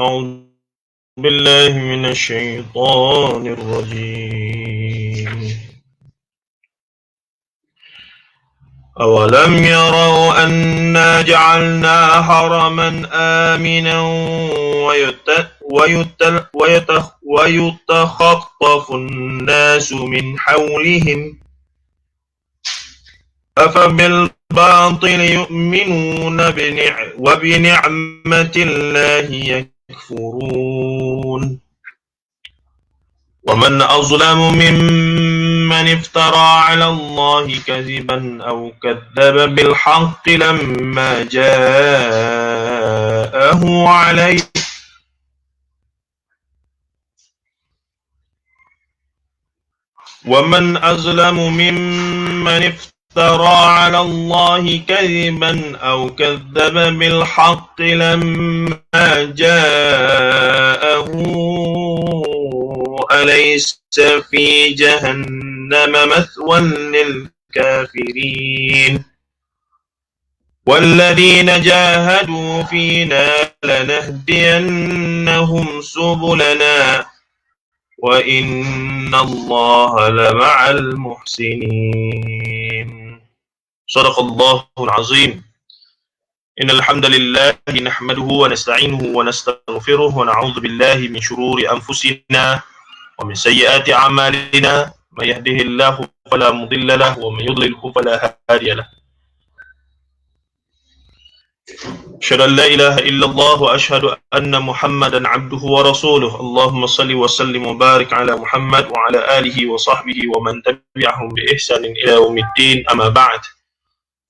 أعوذ بالله من الشيطان الرجيم. أولم يروا أنا جعلنا حرما آمنا ويتخطف الناس من حولهم أفبالباطل يؤمنون وبنعمة الله يكفرون ومن أظلم ممن افترى على الله كذبا أو كذب بالحق لما جاءه عليه ومن أظلم ممن افترى على الله كذبا أو كذب بالحق لما جاءه أليس في جهنم مثوى للكافرين والذين جاهدوا فينا لنهدينهم سبلنا وإن الله لمع المحسنين. صدق الله العظيم. إن الحمد لله نحمده ونستعينه ونستغفره ونعوذ بالله من شرور أنفسنا ومن سيئات أعمالنا من يهده الله فلا مضل له ومن يضلله فلا هادي له. أشهد أن لا إله إلا الله وأشهد أن محمدا عبده ورسوله. اللهم صل وسلم وبارك على محمد وعلى آله وصحبه ومن تبعهم بإحسان إلى يوم الدين. أما بعد،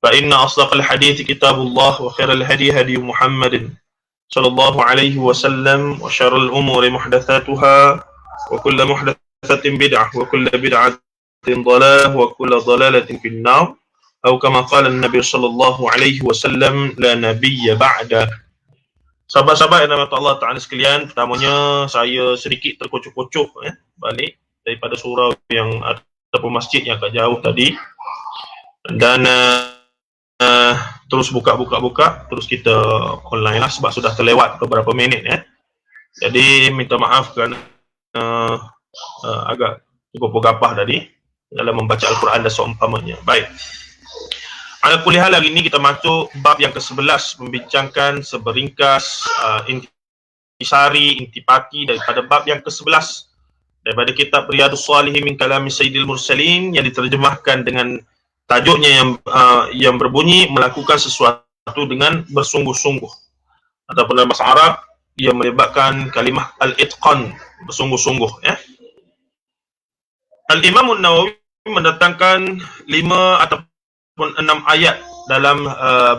فإن أصدق الحديث كتاب الله وخير الهدي هدي محمد صلى الله عليه وسلم وشر الأمور محدثاتها وكل محدثة بدعة وكل بدعة ضلالة وكل ضلالة في النار atau kama qala Nabi sallallahu alaihi wasallam la nabiyya ba'da. Sahabat-sahabat yang dirahmati Allah Taala sekalian, pertamanya saya sedikit terkocok-kocok balik daripada surau yang ataupun masjid yang agak jauh tadi, dan terus buka terus kita online lah sebab sudah terlewat beberapa minit Jadi minta maaf kerana agak cukup bergapah tadi dalam membaca Al-Quran dan seumpamanya. Baik. Ala kulli hal, hari ini kita masuk bab yang ke-11, membincangkan seberingkas intipati daripada bab yang ke-11 daripada kitab Riyadhus Shalihin min kalami Sayyidil Mursalin, yang diterjemahkan dengan tajuknya yang berbunyi melakukan sesuatu dengan bersungguh-sungguh, ataupun dalam bahasa Arab yang melibatkan kalimah al-itqan, bersungguh-sungguh Al-Imam An-Nawawi mendatangkan 5 ataupun 6 ayat dalam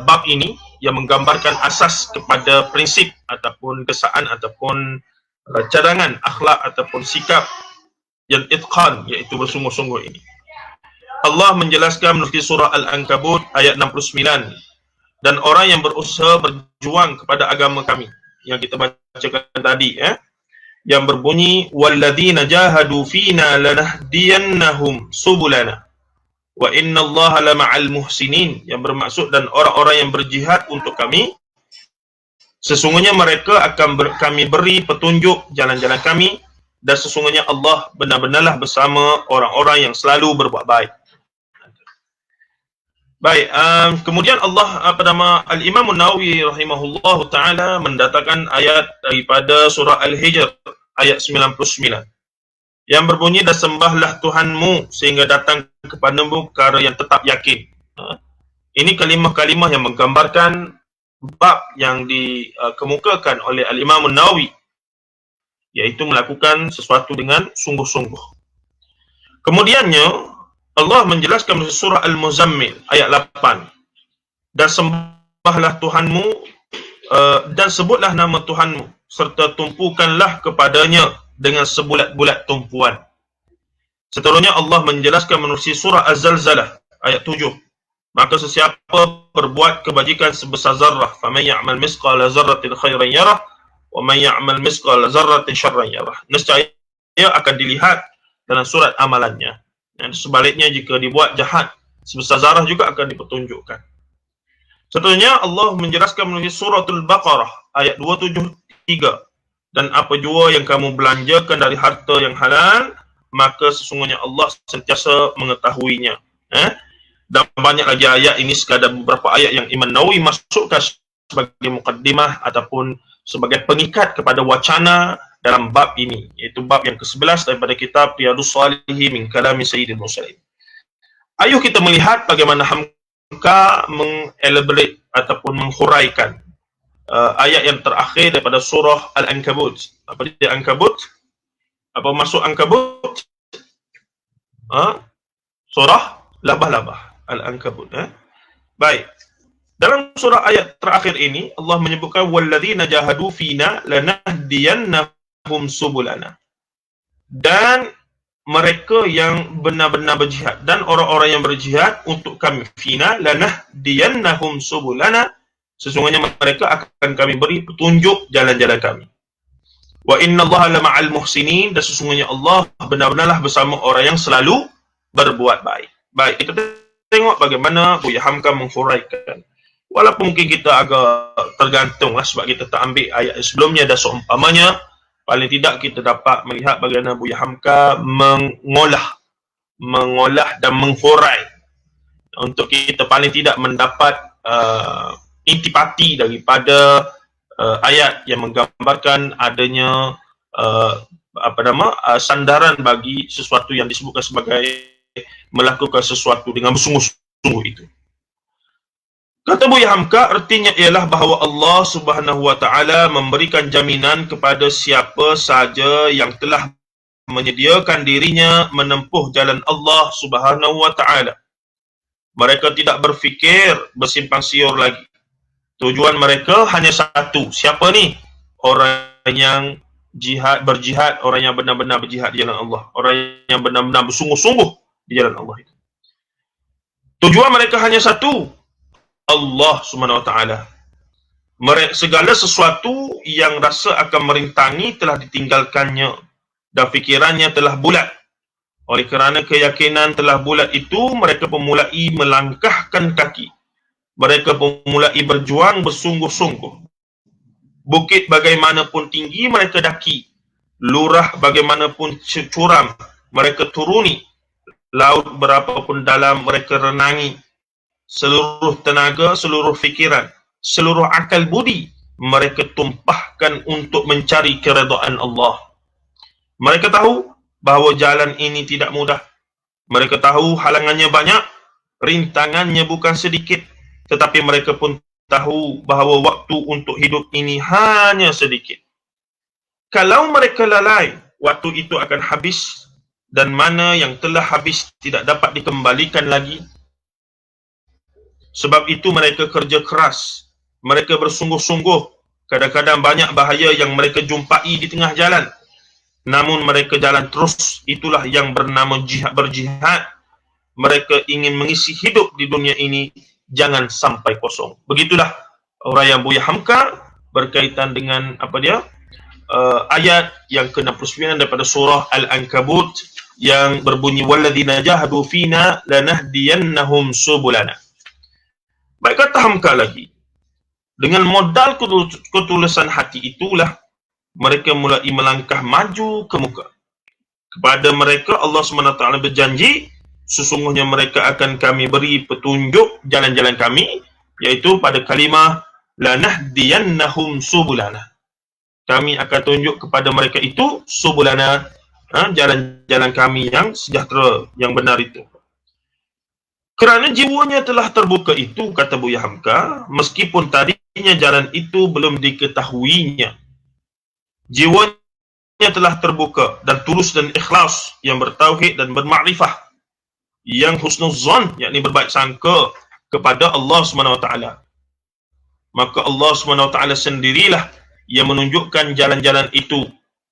bab ini yang menggambarkan asas kepada prinsip ataupun kesaan ataupun cadangan akhlak ataupun sikap yang itqan, iaitu bersungguh-sungguh ini. Allah menjelaskan melalui surah Al-Ankabut ayat 69, dan orang yang berusaha berjuang kepada agama kami, yang kita bacakan tadi yang berbunyi walladzina jahadu fina lanahdiyannahum subulana wa innallaha lama'al muhsinin, yang bermaksud dan orang-orang yang berjihad untuk kami, sesungguhnya mereka akan kami beri petunjuk jalan-jalan kami, dan sesungguhnya Allah benar-benarlah bersama orang-orang yang selalu berbuat baik. Baik, kemudian Allah Al-Imam An-Nawawi rahimahullahu ta'ala mendatangkan ayat daripada surah Al-Hijr ayat 99 yang berbunyi, dan sembahlah Tuhanmu sehingga datang kepadamu perkara yang tetap yakin. Ini kalimah-kalimah yang menggambarkan bab yang dikemukakan oleh Al-Imam An-Nawawi, iaitu melakukan sesuatu dengan sungguh-sungguh. Kemudiannya Allah menjelaskan dalam surah Al-Muzammil ayat 8, dan sembahlah Tuhanmu dan sebutlah nama Tuhanmu serta tumpukanlah kepadanya dengan sebulat-bulat tumpuan. Seterusnya Allah menjelaskan menerusi surah Az-Zalzalah ayat 7, maka sesiapa berbuat kebajikan sebesar zarrah, faman ya'mal misqala zarratin khairan yarah wa man ya'mal misqala zarratin syarran yarah, nescaya akan dilihat dalam surat amalannya, dan sebaliknya jika dibuat jahat sebesar zarah juga akan dipertunjukkan. Seterusnya Allah menjelaskan melalui suratul Baqarah ayat 273, dan apa jua yang kamu belanjakan dari harta yang halal, maka sesungguhnya Allah sentiasa mengetahuinya. Dan banyak lagi ayat, ini sekadar beberapa ayat yang Imam Nawawi masukkan sebagai mukaddimah ataupun sebagai pengikat kepada wacana dalam bab ini, iaitu bab yang ke-11 daripada kitab Riyadhus Shalihin min kalami Sayyidil Mursalin. Ayuh kita melihat bagaimana Hamka mengelaborate ataupun menghuraikan ayat yang terakhir daripada surah Al-Ankabut. Apa dia Ankabut? Apa maksud Ankabut? Surah Labah-Labah, Al-Ankabut. Baik. Dalam surah ayat terakhir ini, Allah menyebutkan walladzina jahadu fina lanahdiyannahum subulana. Dan mereka yang benar-benar berjihad, dan orang-orang yang berjihad untuk kami, fina lanahdiyannahum subulana, sesungguhnya mereka akan kami beri petunjuk jalan-jalan kami. Wa innallaha lama'al muhsinin, dan sesungguhnya Allah benar-benarlah bersama orang yang selalu berbuat baik. Baik, kita tengok bagaimana Buya Hamka menghuraikan. Walaupun mungkin kita agak tergantung lah sebab kita tak ambil ayat sebelumnya, dan seumpamanya paling tidak kita dapat melihat bagaimana Buya Hamka mengolah dan menghurai untuk kita paling tidak mendapat intipati daripada ayat yang menggambarkan adanya sandaran bagi sesuatu yang disebutkan sebagai melakukan sesuatu dengan bersungguh-sungguh itu. Kata Buya Hamka, artinya ialah bahawa Allah Subhanahu wa Ta'ala memberikan jaminan kepada siapa saja yang telah menyediakan dirinya menempuh jalan Allah Subhanahu wa Ta'ala. Mereka tidak berfikir bersimpang siur lagi. Tujuan mereka hanya satu. Siapa ni? Orang yang berjihad, orang yang benar-benar berjihad di jalan Allah, orang yang benar-benar bersungguh-sungguh di jalan Allah itu. Tujuan mereka hanya satu, Allah Subhanahu wa Ta'ala. Segala sesuatu yang rasa akan merintangi telah ditinggalkannya, dan fikirannya telah bulat. Oleh kerana keyakinan telah bulat itu, mereka memulai melangkahkan kaki. Mereka memulai berjuang bersungguh-sungguh. Bukit bagaimanapun tinggi mereka daki, lurah bagaimanapun curam mereka turuni, laut berapapun dalam mereka renangi. Seluruh tenaga, seluruh fikiran, seluruh akal budi mereka tumpahkan untuk mencari keredaan Allah. Mereka tahu bahawa jalan ini tidak mudah. Mereka tahu halangannya banyak, rintangannya bukan sedikit, tetapi mereka pun tahu bahawa waktu untuk hidup ini hanya sedikit. Kalau mereka lalai, waktu itu akan habis, dan mana yang telah habis tidak dapat dikembalikan lagi. Sebab itu mereka kerja keras, mereka bersungguh-sungguh. Kadang-kadang banyak bahaya yang mereka jumpai di tengah jalan, namun mereka jalan terus. Itulah yang bernama berjihad. Mereka ingin mengisi hidup di dunia ini, jangan sampai kosong. Begitulah uraian Buya Hamka berkaitan dengan ayat yang ke-69 daripada surah Al-Ankabut yang berbunyi walladzina jahadu fina lanahdiyannahum subulana. Baik, kata Hamka lagi, dengan modal ketulusan hati itulah mereka mulai melangkah maju ke muka. Kepada mereka Allah SWT berjanji, sesungguhnya mereka akan kami beri petunjuk jalan-jalan kami, iaitu pada kalimah lanahdiyannahum subulana. Kami akan tunjuk kepada mereka itu subulana, jalan-jalan kami yang sejahtera, yang benar itu. Kerana jiwanya telah terbuka itu, kata Buya Hamka, meskipun tadinya jalan itu belum diketahuinya. Jiwanya telah terbuka dan tulus dan ikhlas, yang bertauhid dan bermakrifah, yang husnuzan, yakni berbaik sangka kepada Allah SWT. Maka Allah SWT sendirilah yang menunjukkan jalan-jalan itu.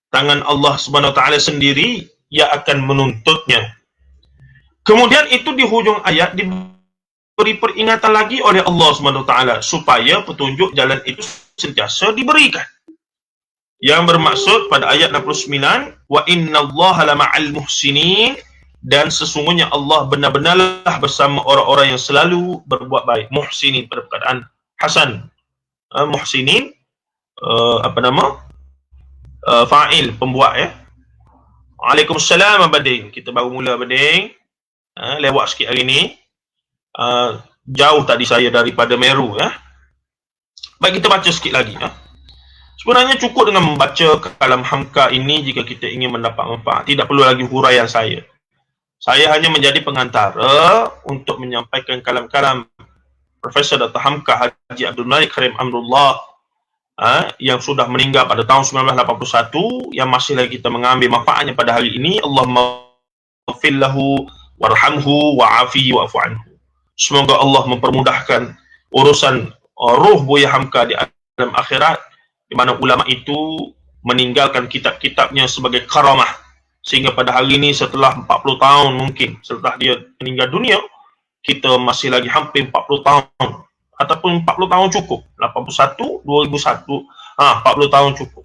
Tangan Allah SWT sendiri yang akan menuntutnya. Kemudian itu di hujung ayat diberi peringatan lagi oleh Allah SWT supaya petunjuk jalan itu sentiasa diberikan. Yang bermaksud pada ayat 69, wa innallaha lama'al muhsinin, dan sesungguhnya Allah benar-benarlah bersama orang-orang yang selalu berbuat baik. Muhsinin pada perkataan Hasan. Muhsinin fa'il, pembuat ya. Waalaikumsalam Abading. Kita baru mula Abading. Lewat sikit hari ni. Jauh tadi saya daripada Meru ya. Baik, kita baca sikit lagi ya. Sebenarnya cukup dengan membaca kalam Hamka ini jika kita ingin mendapat manfaat. Tidak perlu lagi huraian saya. Saya hanya menjadi pengantara untuk menyampaikan kalam-kalam Profesor Dr. Hamka Haji Abdul Malik Karim Amrullah yang sudah meninggal pada tahun 1981, yang masih lagi kita mengambil manfaatnya pada hari ini. Allahumma ghfir lahu warhamhu wa'afihi wa'fu anhu. Semoga Allah mempermudahkan urusan roh Buya Hamka di alam akhirat, di mana ulama itu meninggalkan kitab-kitabnya sebagai karamah, sehingga pada hari ini setelah 40 tahun mungkin setelah dia meninggal dunia, kita masih lagi hampir 40 tahun ataupun 40 tahun cukup, 81, 2001, 40 tahun cukup.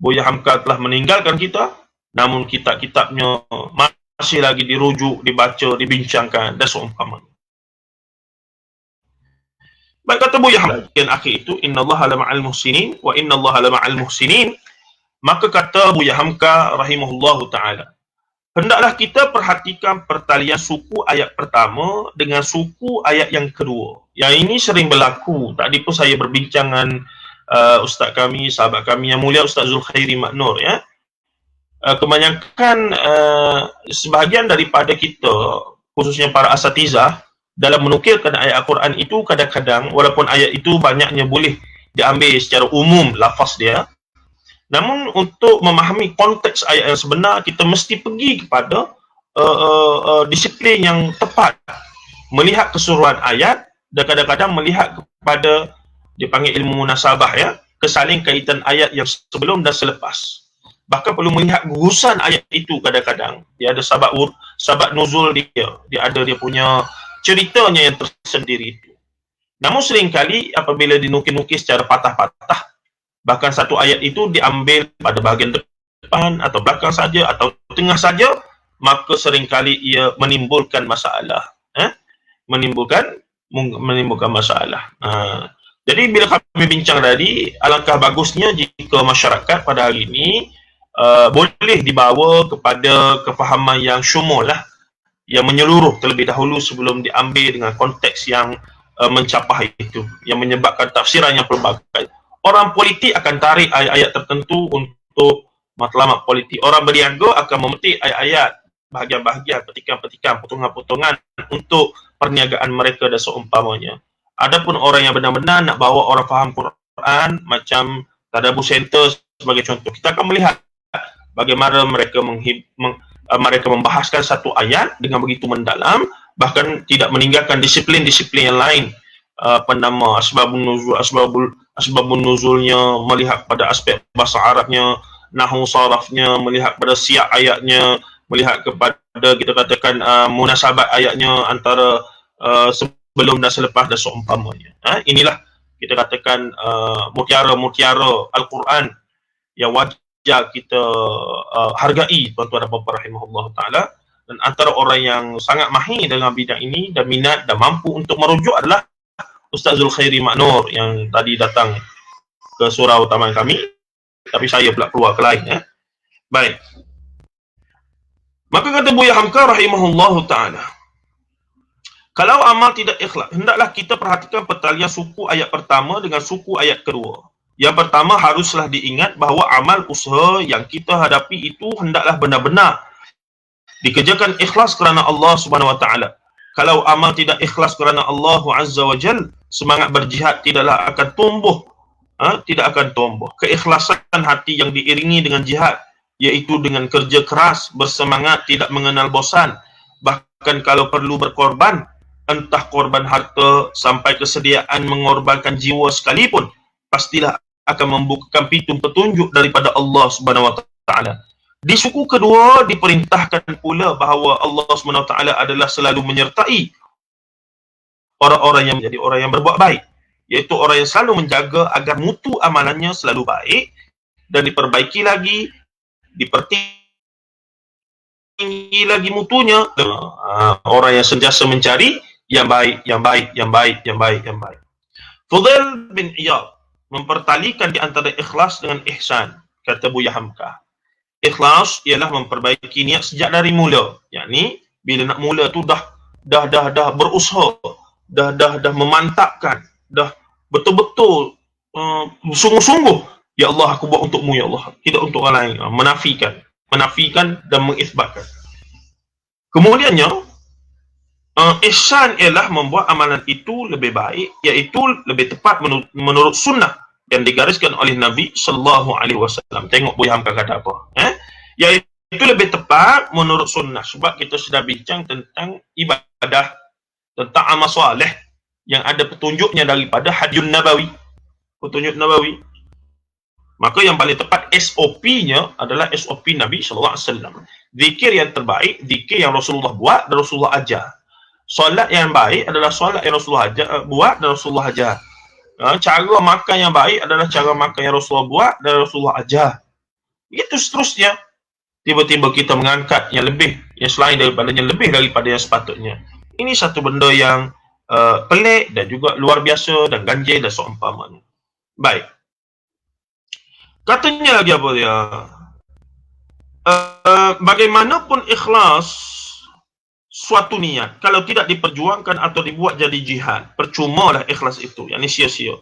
Buya Hamka telah meninggalkan kita, namun kitab-kitabnya masih lagi dirujuk, dibaca, dibincangkan dan seumpamanya. Baik, kata Buya Hamka yang akhir itu, innallaha lama'al muhsinin wa innallaha lama'al muhsinin. Maka kata Buya Hamka rahimahullahu ta'ala, hendaklah kita perhatikan pertalian suku ayat pertama dengan suku ayat yang kedua. Yang ini sering berlaku. Tadi pun saya berbincang dengan ustaz kami, sahabat kami yang mulia, Ustaz Zulkhairi Maknur ya. Kebanyakan sebahagian daripada kita, khususnya para asatizah, dalam menukilkan ayat Al-Quran itu kadang-kadang, walaupun ayat itu banyaknya boleh diambil secara umum lafaz dia, namun untuk memahami konteks ayat yang sebenar, kita mesti pergi kepada disiplin yang tepat, melihat keseluruhan ayat, dan kadang-kadang melihat kepada, dipanggil ilmu munasabah ya, kesaling kaitan ayat yang sebelum dan selepas. Bahkan perlu melihat gugusan ayat itu. Kadang-kadang dia ada sabab nuzul dia ada dia punya ceritanya yang tersendiri itu. Namun seringkali apabila dinukil-nukil secara patah-patah, bahkan satu ayat itu diambil pada bahagian depan atau belakang saja atau tengah saja, maka seringkali ia menimbulkan masalah. Menimbulkan masalah. Jadi bila kami bincang tadi, alangkah bagusnya jika masyarakat pada hari ini boleh dibawa kepada kefahaman yang syumul lah, yang menyeluruh terlebih dahulu sebelum diambil dengan konteks yang mencapai itu, yang menyebabkan tafsiran yang pelbagai. Orang politik akan tarik ayat-ayat tertentu untuk matlamat politik. Orang berniaga akan memetik ayat-ayat, bahagian-bahagian, petikan-petikan, potongan-potongan untuk perniagaan mereka dan seumpamanya. Adapun orang yang benar-benar nak bawa orang faham Quran, macam Tadabbur Center sebagai contoh, kita akan melihat bagaimana mereka mereka membahaskan satu ayat dengan begitu mendalam, bahkan tidak meninggalkan disiplin-disiplin yang lain. Asbabun nuzulnya, melihat pada aspek bahasa Arabnya, nahwu sarafnya, melihat pada siyak ayatnya, melihat kepada kita katakan munasabat ayatnya antara sebelum dan selepas dan seumpamanya. Inilah kita katakan mutiara-mutiara Al-Quran yang wajib kita hargai, tuan-tuan dan puan-puan rahimahullah ta'ala. Dan antara orang yang sangat mahir dalam bidang ini dan minat dan mampu untuk merujuk adalah Ustaz Zulkhairi Maknur yang tadi datang ke surau taman kami, tapi saya pula keluar ke lain ya. Baik. Maka kata Buya Hamka rahimahullahu ta'ala, kalau amal tidak ikhlas, hendaklah kita perhatikan pertalian suku ayat pertama dengan suku ayat kedua. Yang pertama, haruslah diingat bahawa amal usaha yang kita hadapi itu hendaklah benar-benar dikerjakan ikhlas kerana Allah Subhanahu Wa Taala. Kalau amal tidak ikhlas kerana Allah Azza wa Jal, semangat berjihad tidaklah akan tumbuh. Tidak akan tumbuh. Keikhlasan hati yang diiringi dengan jihad, iaitu dengan kerja keras, bersemangat, tidak mengenal bosan. Bahkan kalau perlu berkorban, entah korban harta sampai kesediaan mengorbankan jiwa sekalipun, pastilah akan membukakan pintu petunjuk daripada Allah Subhanahu Wa Taala. Di suku kedua diperintahkan pula bahawa Allah SWT adalah selalu menyertai orang-orang yang menjadi orang yang berbuat baik, iaitu orang yang selalu menjaga agar mutu amalannya selalu baik dan diperbaiki lagi, dipertinggi lagi mutunya. Orang yang sentiasa mencari yang baik, yang baik, yang baik, yang baik, yang baik. Fudail bin Iyad mempertalikan di antara ikhlas dengan ihsan. kata Buya Hamka. Ikhlas ialah memperbaiki niat sejak dari mula. Yakni bila nak mula tu dah berusaha, dah memantapkan, dah betul-betul sungguh-sungguh, ya Allah aku buat untukmu ya Allah, tidak untuk orang lain. Menafikan dan mengisbatkan. Kemudiannya ihsan ialah membuat amalan itu lebih baik, iaitu lebih tepat menurut sunnah yang digariskan oleh Nabi sallallahu alaihi wasallam. Tengok Buya Hamka kata apa? Iaitu lebih tepat menurut sunnah. Sebab kita sudah bincang tentang ibadah, tentang amal soleh yang ada petunjuknya daripada hadis Nabawi. Petunjuk Nabawi. Maka yang paling tepat SOP-nya adalah SOP Nabi sallallahu alaihi wasallam. Zikir yang terbaik, zikir yang Rasulullah buat dan Rasulullah ajar. Solat yang baik adalah solat yang Rasulullah buat dan Rasulullah ajar. Cara makan yang baik adalah cara makan yang Rasulullah buat dan Rasulullah ajar. Itu seterusnya. Tiba-tiba kita mengangkat yang lebih, yang selain daripadanya, lebih daripada yang sepatutnya. Ini satu benda yang pelik dan juga luar biasa dan ganjil dan seumpamanya. Baik. Katanya lagi apa dia? Bagaimanapun ikhlas suatu niat, kalau tidak diperjuangkan atau dibuat jadi jihad, percumalah ikhlas itu, yakni sia-sia.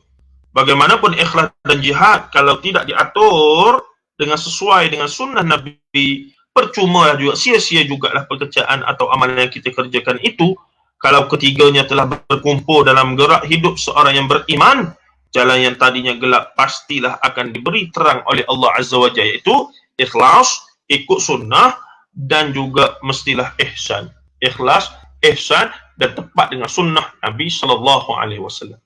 Bagaimanapun ikhlas dan jihad, kalau tidak diatur dengan sesuai dengan sunnah Nabi, percumalah juga, sia-sia jugalah pekerjaan atau amalan yang kita kerjakan itu. Kalau ketiganya telah berkumpul dalam gerak hidup seorang yang beriman, jalan yang tadinya gelap pastilah akan diberi terang oleh Allah Azza wa Jalla, iaitu ikhlas, ikut sunnah, dan juga mestilah ihsan. Ikhlas, ihsan, dan tepat dengan sunnah Nabi sallallahu alaihi wasallam.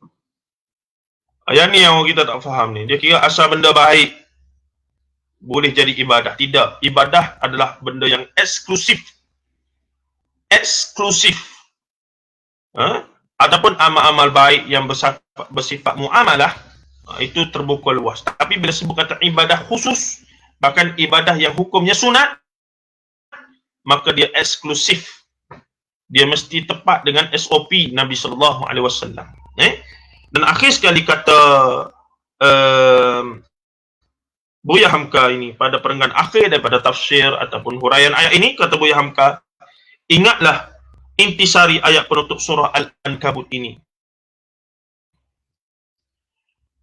Yang ni yang kita tak faham ni. Dia kira asal benda baik boleh jadi ibadah. Tidak. Ibadah adalah benda yang eksklusif. Eksklusif. Ataupun amal-amal baik yang bersifat muamalah, itu terbuka luas. Tapi bila sebut kata ibadah khusus, bahkan ibadah yang hukumnya sunat, maka dia eksklusif. Dia mesti tepat dengan SOP Nabi sallallahu alaihi wasallam. Dan akhir sekali kata Buya Hamka ini pada perenggan akhir daripada tafsir ataupun huraian ayat ini, kata Buya Hamka, ingatlah intisari ayat penutup surah Al-Ankabut ini.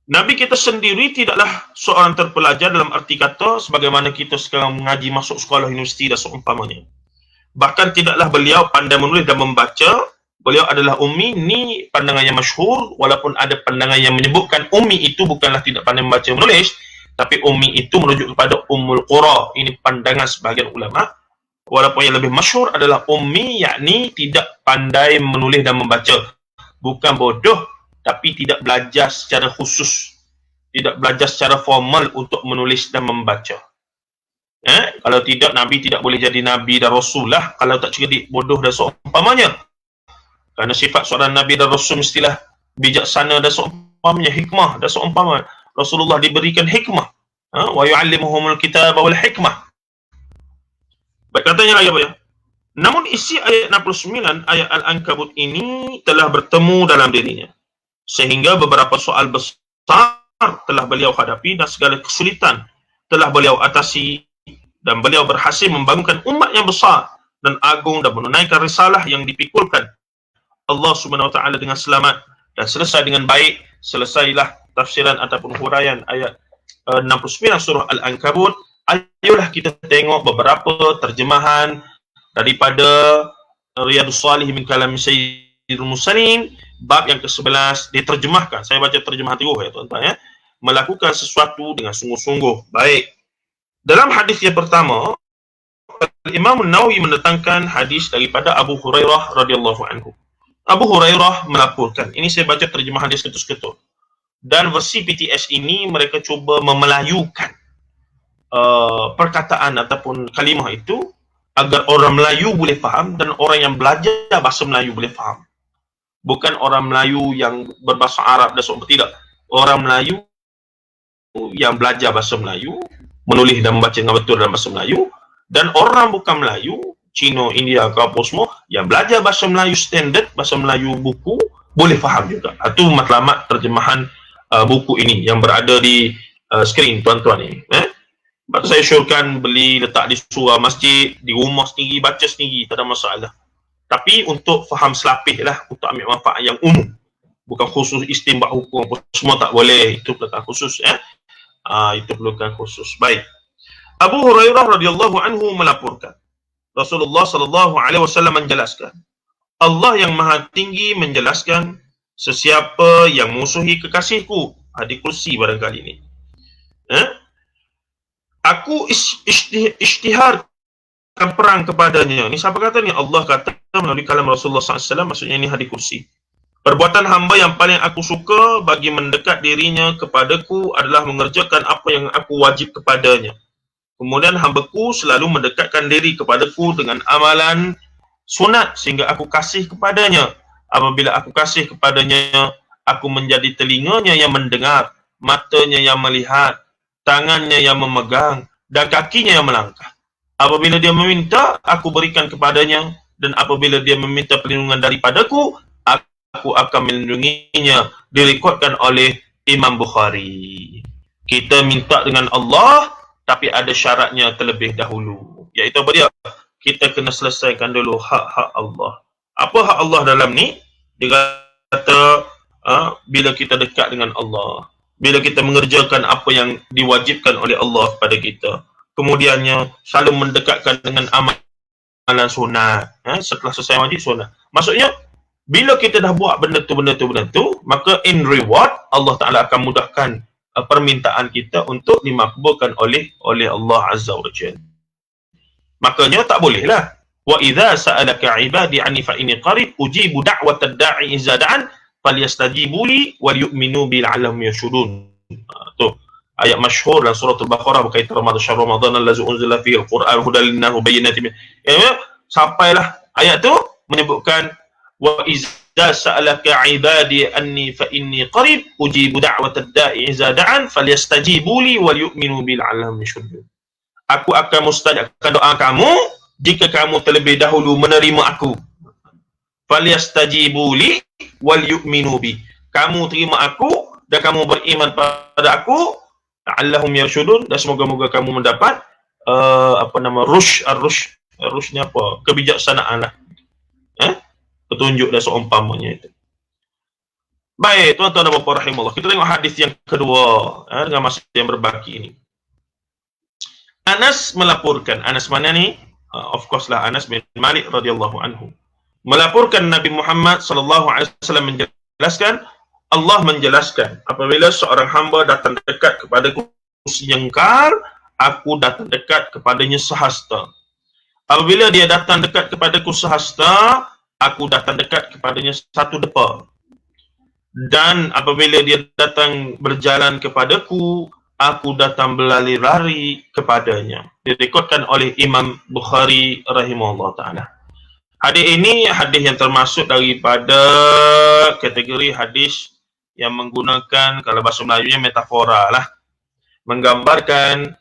Nabi kita sendiri tidaklah seorang terpelajar dalam arti kata sebagaimana kita sekarang mengaji masuk sekolah universiti dan seumpamanya. Bahkan tidaklah beliau pandai menulis dan membaca. Beliau adalah ummi. Ini pandangan yang masyhur, walaupun ada pandangan yang menyebutkan ummi itu bukanlah tidak pandai membaca menulis, tapi ummi itu merujuk kepada Ummul Qura. Ini pandangan sebahagian ulama. Walaupun yang lebih masyhur adalah ummi, yakni tidak pandai menulis dan membaca. Bukan bodoh, tapi tidak belajar secara khusus. Tidak belajar secara formal untuk menulis dan membaca. Kalau tidak, Nabi tidak boleh jadi Nabi dan Rasul lah. Kalau tak cerdik, bodoh dan seumpamanya. Kerana sifat seorang Nabi dan Rasul mestilah bijaksana dan seumpamanya, hikmah dan seumpamanya. Rasulullah diberikan hikmah. Wa yu'allimuhumul kitaba wal hikmah. Baik, katanya lagi apa ya? Namun isi ayat 69, ayat Al-Ankabut ini telah bertemu dalam dirinya. Sehingga beberapa soal besar telah beliau hadapi dan segala kesulitan telah beliau atasi. Dan beliau berhasil membangunkan umat yang besar dan agung dan menunaikan risalah yang dipikulkan Allah Subhanahu wa taala dengan selamat dan selesai dengan baik. Selesailah tafsiran ataupun huraian ayat 69 surah Al-Ankabut. Ayolah kita tengok beberapa terjemahan daripada Riyadhus Shalihin min kalam Sayyidil Mursalin, bab yang ke-11 diterjemahkan. Saya baca terjemahan teruh ya tuan-tuan ya. Melakukan sesuatu dengan sungguh-sungguh. Baik. Dalam hadis yang pertama, Imam Nawawi mendatangkan hadis daripada Abu Hurairah radhiyallahu anhu. Abu Hurairah melaporkan. Ini saya baca terjemahan dia seketul-seketul. Dan versi PTS ini mereka cuba memelayukan perkataan ataupun kalimah itu agar orang Melayu boleh faham dan orang yang belajar bahasa Melayu boleh faham. Bukan orang Melayu yang berbahasa Arab dan sebagainya. Tidak. Orang Melayu yang belajar bahasa Melayu, menulis dan membaca dengan betul dalam bahasa Melayu, dan orang bukan Melayu, Cina, India, ke apa semua, yang belajar bahasa Melayu standard, bahasa Melayu buku, boleh faham juga. Itu matlamat terjemahan buku ini yang berada di skrin tuan-tuan ini. Sebab saya syorkan beli, letak di surau masjid, di rumah sendiri, baca sendiri, tak ada masalah. Tapi untuk faham selapih lah, untuk ambil manfaat yang umum. Bukan khusus istinbat hukum, semua tak boleh. Itu perkataan khusus. Itu perlukan khusus. Baik. Abu Hurairah radhiyallahu anhu melaporkan, Rasulullah sallallahu alaihi wasallam menjelaskan, Allah yang Maha Tinggi menjelaskan, sesiapa yang musuhi kekasihku, hadis kursi barangkali ini. Aku isytiharkan perang kepadanya. Ini siapa kata ni? Allah kata melalui kalam Rasulullah SAW, maksudnya ini hadis kursi. Perbuatan hamba yang paling aku suka bagi mendekat dirinya kepadaku adalah mengerjakan apa yang aku wajib kepadanya. Kemudian hambaku selalu mendekatkan diri kepadaku dengan amalan sunat sehingga aku kasih kepadanya. Apabila aku kasih kepadanya, aku menjadi telinganya yang mendengar, matanya yang melihat, tangannya yang memegang, dan kakinya yang melangkah. Apabila dia meminta, aku berikan kepadanya, dan apabila dia meminta perlindungan daripadaku, aku akan melindunginya. Direkodkan oleh Imam Bukhari. Kita minta dengan Allah, tapi ada syaratnya terlebih dahulu. Iaitu apa dia? Kita kena selesaikan dulu hak-hak Allah. Apa hak Allah dalam ni? Dia kata, bila kita dekat dengan Allah, bila kita mengerjakan apa yang diwajibkan oleh Allah kepada kita, kemudiannya selalu mendekatkan dengan amalan sunat, setelah selesai wajib sunat. Maksudnya, bila kita dah buat benda tu, maka in reward, Allah Ta'ala akan mudahkan permintaan kita untuk dimakbulkan oleh Allah Azza wa Jalla. Makanya tak bolehlah. Wa idza sa'alaka 'ibadi 'anni fa inni qarib ujibu da'watad da'i idza da'an falyastajibu li wal yu'minu bi la'allahum yarshudun. Tu ayat masyhur dalam surah Al-Baqarah berkaitan Ramadan, syahrul Ramadan allazi unzila fihi al-Qur'an hudan lin-nas wa bayyinatin. Sampailah ayat tu menyebutkan wa idza sa'alaka 'ibadi anni fa inni qarib ujibu da'watad da'i idza da'an falyastajibu li wal yu'minu bi la'allahum yarshudun. Aku akan mustajabkan doa kamu jika kamu terlebih dahulu menerima aku. Falyastajibu li wal yu'minu bi. Kamu terima aku dan kamu beriman pada aku, la'allahum yarshudun, dan semoga-moga kamu mendapat rushnya apa? Kebijaksanaan lah. Petunjuk dan seumpamanya itu. Baik, tuan-tuan dan puan-puan rahimahullah. Kita tengok hadis yang kedua dengan masa yang berbaki ini. Anas melaporkan, Anas mana ni? Of course lah, Anas bin Malik radhiyallahu anhu. Melaporkan Nabi Muhammad sallallahu alaihi wasallam menjelaskan, Allah menjelaskan, apabila seorang hamba datang dekat kepadaku senyengkar, aku datang dekat kepadanya sehasta. Apabila dia datang dekat kepadaku sehasta, aku datang dekat kepadanya satu depa. Dan apabila dia datang berjalan kepadaku, aku datang berlari-lari kepadanya. Direkodkan oleh Imam Bukhari rahimahullah ta'ala. Hadis ini hadis yang termasuk daripada kategori hadis yang menggunakan, kalau bahasa Melayunya, metafora lah. Menggambarkan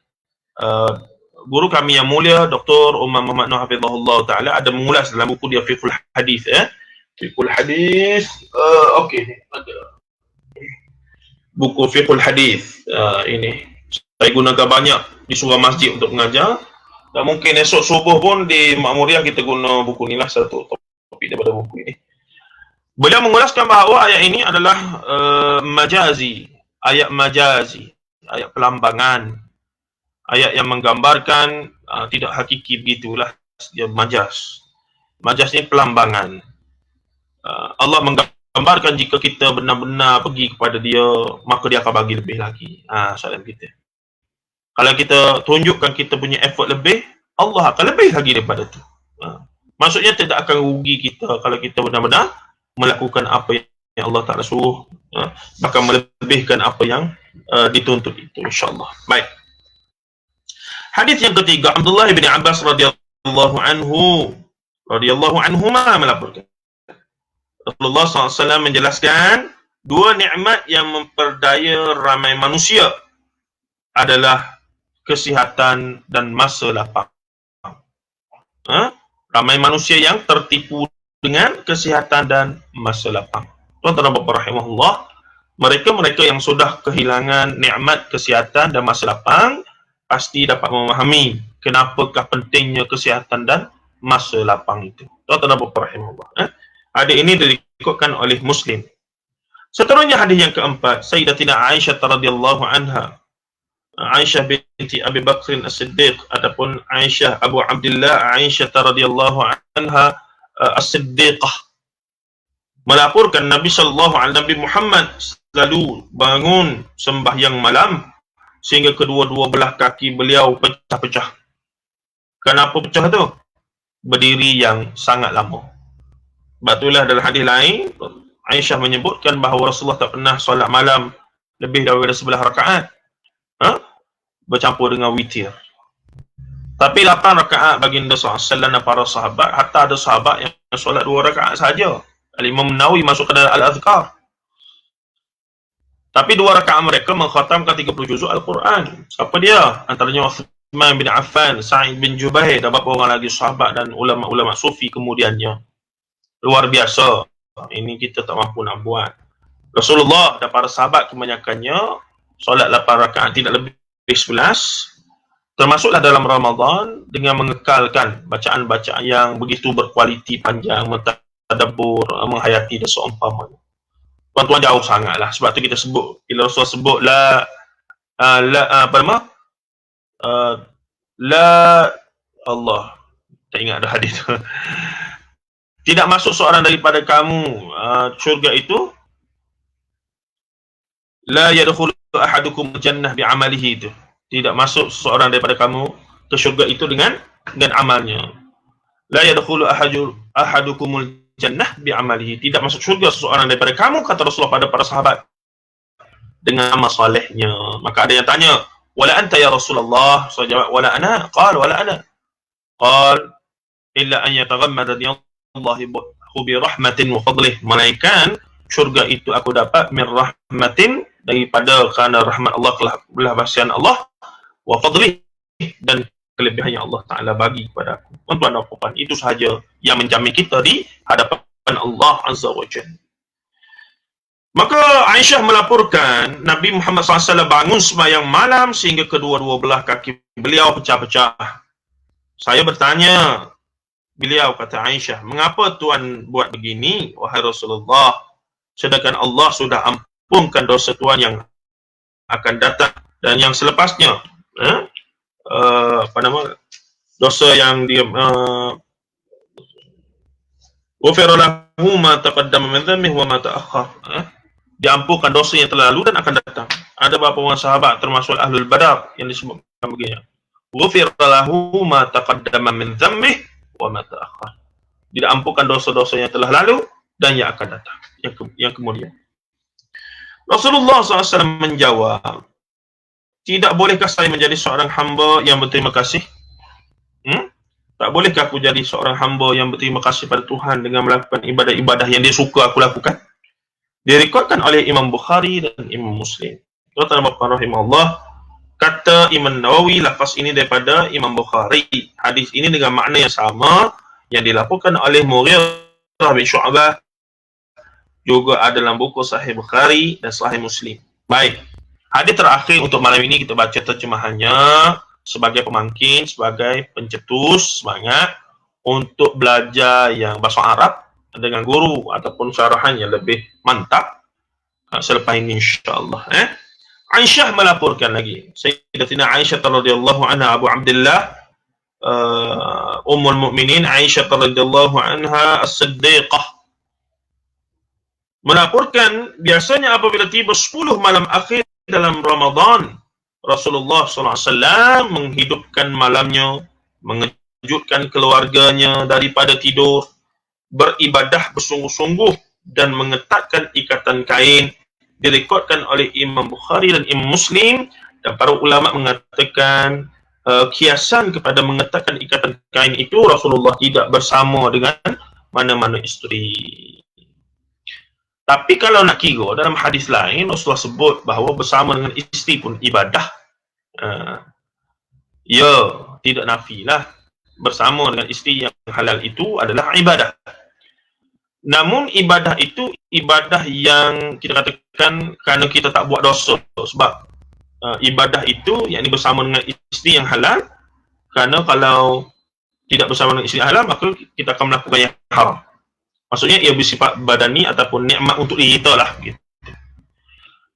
guru kami yang mulia, Dr. Umar Muhammad Nur Hafizahullah ta'ala, ada mengulas dalam buku dia Fiqhul Hadis. Fiqhul Hadis, ada buku Fiqhul Hadis. Ini saya gunakan banyak di surau masjid untuk mengajar, dan mungkin esok subuh pun di Makmuriyah kita guna buku ni lah, satu topik daripada buku ini. Beliau mengulaskan bahawa ayat ini adalah majazi, ayat pelambangan, ayat yang menggambarkan tidak hakiki, begitulah dia majaz. Majaz ni pelambangan. Allah menggambarkan jika kita benar-benar pergi kepada dia, maka dia akan bagi lebih lagi. Soalan kita. Kalau kita tunjukkan kita punya effort lebih, Allah akan lebih lagi daripada itu. Maksudnya tidak akan rugi kita kalau kita benar-benar melakukan apa yang Allah Ta'ala suruh, bahkan melebihkan apa yang dituntut itu, insyaAllah. Baik. Hadis yang ketiga, Abdullah bin Abbas radhiyallahu anhuma melaporkan, Rasulullah SAW menjelaskan, dua nikmat yang memperdaya ramai manusia adalah kesihatan dan masa lapang. Ramai manusia yang tertipu dengan kesihatan dan masa lapang. Tuan-tuan dan puan-puan rahimahullah, mereka yang sudah kehilangan nikmat kesihatan dan masa lapang, pasti dapat memahami kenapakah pentingnya kesihatan dan masa lapang itu. Tuan-tuan dan puan-puan rahimahullah. Hadis ini dirikutkan oleh Muslim. Seterusnya hadis yang keempat, Sayyidatina Aisyah radhiyallahu anha. Aisyah binti Abi Bakr As-Siddiq ataupun Aisyah Abu Abdullah Aisyah radhiyallahu anha As-Siddiqah melaporkan Nabi sallallahu alaihi Nabi Muhammad selalu bangun sembahyang malam sehingga kedua-dua belah kaki beliau pecah-pecah. Kenapa pecah tu? Berdiri yang sangat lama. Batulah dalam hadis lain Aisyah menyebutkan bahawa Rasulullah tak pernah solat malam lebih daripada 11 rakaat. Bercampur dengan witir. Tapi 8 rakaat baginda SAW dan para sahabat, hatta ada sahabat yang solat 2 rakaat saja. Al-Imam Nawawi masuk ke dalam Al-Adhkar. Tapi 2 rakaat mereka mengkhatamkan 30 juzuk Al-Quran. Siapa dia? Antaranya Uthman bin Affan, Sa'id bin Jubair dan beberapa orang lagi sahabat dan ulama-ulama sufi kemudiannya. Luar biasa. Ini kita tak mampu nak buat. Rasulullah dan para sahabat kebanyakannya solat 8 rakaat tidak lebih 11, termasuklah dalam Ramadan dengan mengekalkan bacaan-bacaan yang begitu berkualiti panjang, mentadabbur, menghayati dan seumpamanya. Tuan-tuan jauh sangatlah. Sebab tu kita sebut, bila Rasulullah sebut Allah, tak ingat dah hadis tu. Tidak masuk seorang daripada kamu syurga itu, la yadkhulu ahadukum jannah bi'amalihi itu. Tidak masuk seorang daripada kamu ke syurga itu dengan amalnya. La yadkhulu ahadukumul jannah bi'amalihi. Tidak masuk syurga seseorang daripada kamu, kata Rasulullah pada para sahabat, dengan amal solehnya. Maka ada yang tanya, wala anta ya Rasulullah? Saya jawab, wala ana. Qal wala ana. Qal illa an yataghammadani Allah bi rahmatin wa fadlih. Melainkan syurga itu aku dapat min rahmatin, daripada kerana rahmat Allah, belah basian Allah, wa fadlih, dan kelebihan yang Allah Ta'ala bagi kepada aku. Tuan-tuan dan puan, itu sahaja yang menjamin kita di hadapan Allah Azza wa Jalla. Maka Aisyah melaporkan Nabi Muhammad SAW bangun sembahyang malam sehingga kedua-dua belah kaki beliau pecah-pecah. Saya bertanya, beliau kata Aisyah, mengapa tuan buat begini, wahai Rasulullah, sedangkan Allah sudah ampunkan dosa tuan yang akan datang dan yang selepasnya, dosa yang dia ghufira lahu ma taqaddama min dhanbihi wa ma ta'akhkhar. Diampunkan dosa yang telah lalu dan akan datang. Ada beberapa orang sahabat termasuk Ahlul Badar yang disebutkan begini, ghufira lahu ma taqaddama min dhanbihi wa ma ta'akhkhar. Diampunkan dosa-dosa yang telah lalu dan yang akan datang, yang kemudian. Rasulullah SAW menjawab, tidak bolehkah saya menjadi seorang hamba yang berterima kasih? Tak bolehkah aku jadi seorang hamba yang berterima kasih pada Tuhan dengan melakukan ibadah-ibadah yang dia suka aku lakukan? Direkodkan oleh Imam Bukhari dan Imam Muslim. Tuan-tuan dan puan rahimahullah, kata Imam Nawawi, lafaz ini daripada Imam Bukhari. Hadis ini dengan makna yang sama yang dilaporkan oleh Mughirah bin Syu'bah, juga ada dalam buku Sahih Bukhari dan Sahih Muslim. Baik, hadis terakhir untuk malam ini kita baca terjemahannya sebagai pemangkin, sebagai pencetus semangat untuk belajar yang bahasa Arab dengan guru ataupun syarahan yang lebih mantap selepas ini insya-Allah. Aisyah melaporkan lagi, Sayyidatina Aisyah radhiyallahu anha Abu Abdullah Ummul Mukminin Aisyah radhiyallahu anha As-Siddiqah melaporkan, biasanya apabila tiba 10 malam akhir dalam Ramadan, Rasulullah SAW menghidupkan malamnya, mengejutkan keluarganya daripada tidur, beribadah bersungguh-sungguh dan mengetatkan ikatan kain. Direkodkan oleh Imam Bukhari dan Imam Muslim, dan para ulama mengatakan kiasan kepada mengetatkan ikatan kain itu Rasulullah tidak bersama dengan mana-mana isteri. Tapi kalau nak kira dalam hadis lain, Rasulullah sebut bahawa bersama dengan isteri pun ibadah. Ya, tidak nafilah. Bersama dengan isteri yang halal itu adalah ibadah. Namun ibadah itu ibadah yang kita katakan kerana kita tak buat dosa. Sebab ibadah itu, yakni bersama dengan isteri yang halal. Kerana kalau tidak bersama dengan isteri halal, maka kita akan melakukan yang haram. Maksudnya ia bersifat badani ataupun nikmat untuk diri kita lah gitu.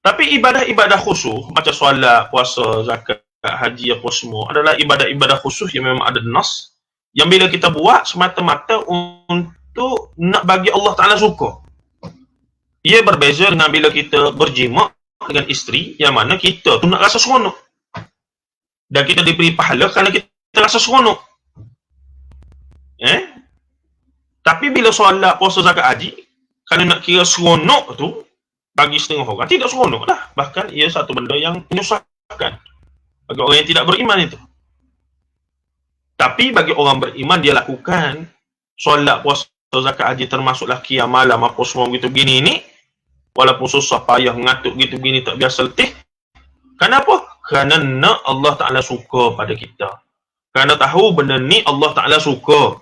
Tapi ibadah-ibadah khusus macam solat, puasa, zakat, haji apa semua adalah ibadah-ibadah khusus yang memang ada nas, yang bila kita buat semata-mata untuk nak bagi Allah Ta'ala suka. Ia berbeza dengan bila kita berjima dengan isteri yang mana kita tu nak rasa seronok. Dan kita diberi pahala kerana kita rasa seronok. Tapi bila solat, puasa, zakat, haji, kalau nak kira seronok tu bagi setengah orang tidak seronok dah. Bahkan ia satu benda yang menyusahkan bagi orang yang tidak beriman itu. Tapi bagi orang beriman, dia lakukan solat, puasa, zakat, haji, termasuklah qiyam malam apa semua begitu begini ni, walaupun susah payah mengatuk gitu begini tak biasa letih. Kenapa? Kerana nak Allah Ta'ala suka pada kita. Kerana tahu benda ni Allah Ta'ala suka.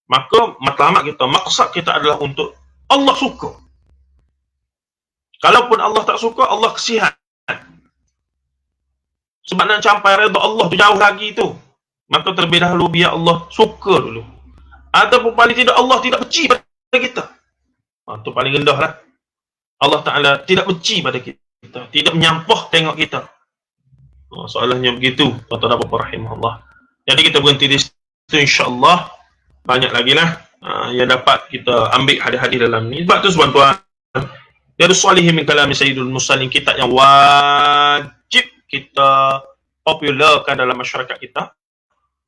Maka matlamat kita, maksud kita adalah untuk Allah suka. Kalaupun Allah tak suka, Allah kesian. Sebab nak capai redha Allah tu jauh lagi tu. Maka terlebih dahulu biar Allah suka dulu. Ataupun paling tidak Allah tidak benci pada kita. Itu paling rendah lah. Allah Ta'ala tidak benci pada kita. Tidak menyampah tengok kita. Soalannya begitu. Tuan-tuan dan puan-puan rahimahullah. Jadi kita berhenti di situ insyaAllah. Banyak lagi lah yang dapat kita ambil hadis-hadis dalam ni. Sebab tu tuan-tuan, Riyadhus Shalihin min kalami Sayyidul Mursalin, kitab yang wajib kita popularkan dalam masyarakat kita,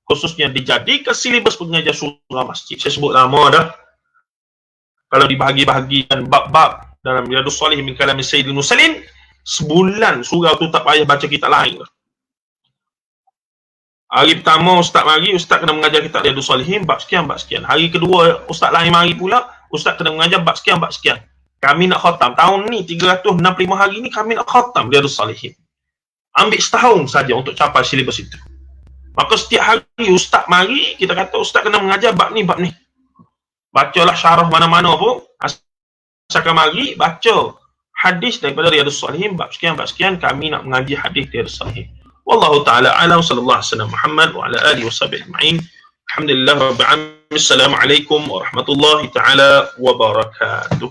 khususnya dijadikan silibus pengajar surah masjid. Saya sebut lama dah. Kalau dibahagi-bahagikan bab-bab dalam Riyadhus Shalihin min kalami Sayyidul Mursalin, sebulan surah tu tak payah baca kitab lain. Hari pertama ustaz mari, ustaz kena mengajar kitab Riyadhus Shalihin bab sekian, bab sekian. Hari kedua ustaz lain mari pula, ustaz kena mengajar bab sekian, bab sekian. Kami nak khatam tahun ni 365 hari ni kami nak khatam Riyadhus Shalihin. Ambil setahun saja untuk capai silibus itu. Maka setiap hari ustaz mari, kita kata ustaz kena mengajar bab ni, bab ni. Bacalah syarah mana-mana pun, asalkan mari baca hadis daripada Riyadhus Shalihin bab sekian, bab sekian, kami nak mengaji hadis Riyadhus Shalihin. Wallahu ta'ala alam, sallallahu alaihi wasallam Muhammad wa ala alihi washabihi ajma'in. Alhamdulillah rabbil alamin. Assalamualaikum warahmatullahi taala wabarakatuh.